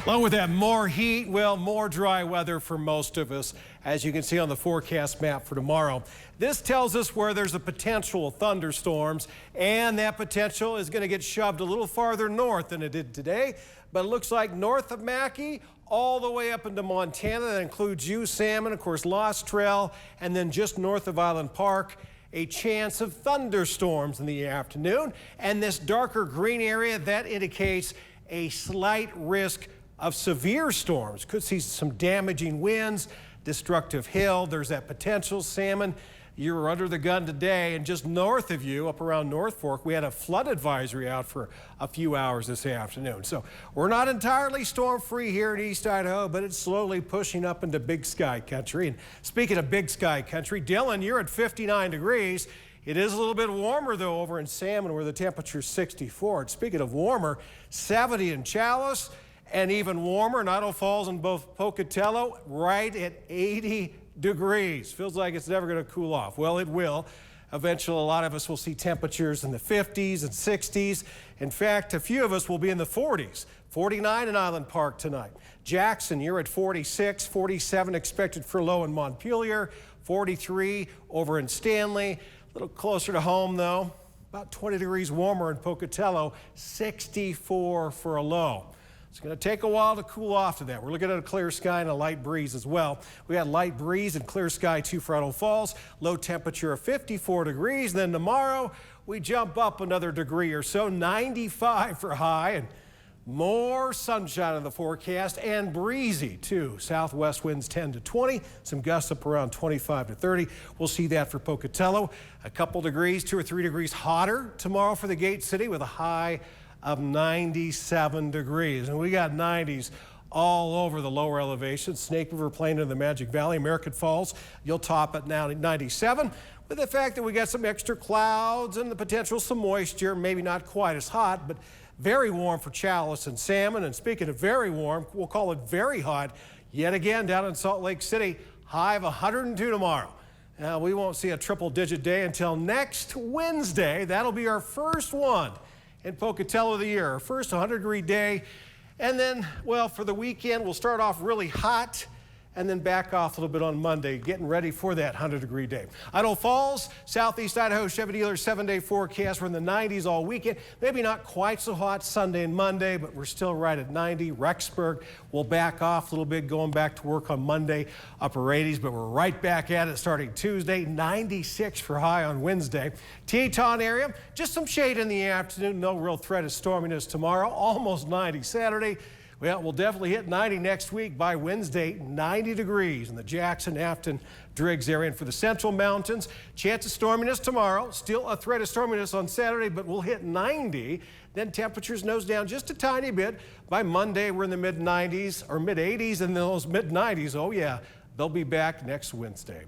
Along with that, more heat, well, more dry weather for most of us, as you can see on the forecast map for tomorrow. This tells us where there's a potential of thunderstorms, and that potential is going to get shoved a little farther north than it did today. But it looks like north of Mackay, all the way up into Montana. That includes you, Salmon, of course, Lost Trail, and then just north of Island Park, a chance of thunderstorms in the afternoon. And this darker green area, that indicates a slight risk of severe storms. Could see some damaging winds, destructive hail. There's that potential. Salmon, you were under the gun today, and just north of you, up around North Fork, we had a flood advisory out for a few hours this afternoon. So we're not entirely storm-free here in East Idaho, but it's slowly pushing up into Big Sky country. And speaking of Big Sky country, Dylan, you're at 59 degrees. It is a little bit warmer, though, over in Salmon, where the temperature's 64. And speaking of warmer, 70 in Chalice, and even warmer in Idaho Falls and both Pocatello, right at 80 degrees. Feels like it's never going to cool off. Well, it will. Eventually, a lot of us will see temperatures in the 50s and 60s. In fact, a few of us will be in the 40s. 49 in Island Park tonight. Jackson, you're at 46, 47 expected for low in Montpelier, 43 over in Stanley. A little closer to home, though. About 20 degrees warmer in Pocatello, 64 for a low. It's going to take a while to cool off to that. We're looking at a clear sky and a light breeze as well. We had light breeze and clear sky too for Idaho Falls. Low temperature of 54 degrees. Then tomorrow we jump up another degree or so, 95 for high, and more sunshine in the forecast and breezy too. Southwest winds 10 to 20, some gusts up around 25 to 30. We'll see that for Pocatello. A couple degrees, 2 or 3 degrees hotter tomorrow for the Gate City with a high of 97 degrees. And we got 90s all over the lower elevations. Snake River Plain in the Magic Valley, American Falls, you'll top at now 97. With the fact that we got some extra clouds and the potential some moisture, maybe not quite as hot, but very warm for Chalice and Salmon. And speaking of very warm, we'll call it very hot yet again down in Salt Lake City. High of 102 tomorrow. Now, we won't see a triple-digit day until next Wednesday. That'll be our first one in Pocatello of the year, our first 100-degree day. And then, well, for the weekend, we'll start off really hot and then back off a little bit on Monday, getting ready for that 100-degree day. Idaho Falls, Southeast Idaho Chevy dealer 7-day forecast. We're in the 90s all weekend. Maybe not quite so hot Sunday and Monday, but we're still right at 90. Rexburg will back off a little bit, going back to work on Monday, upper 80s, but we're right back at it starting Tuesday. 96 for high on Wednesday. Teton area, just some shade in the afternoon. No real threat of storminess tomorrow. Almost 90 Saturday. Well, we'll definitely hit 90 next week. By Wednesday, 90 degrees in the Jackson, Afton, Driggs area. And for the Central Mountains, chance of storminess tomorrow. Still a threat of storminess on Saturday, but we'll hit 90. Then temperatures nose down just a tiny bit. By Monday, we're in the mid-90s or mid-80s, and those mid-90s, oh yeah, they'll be back next Wednesday.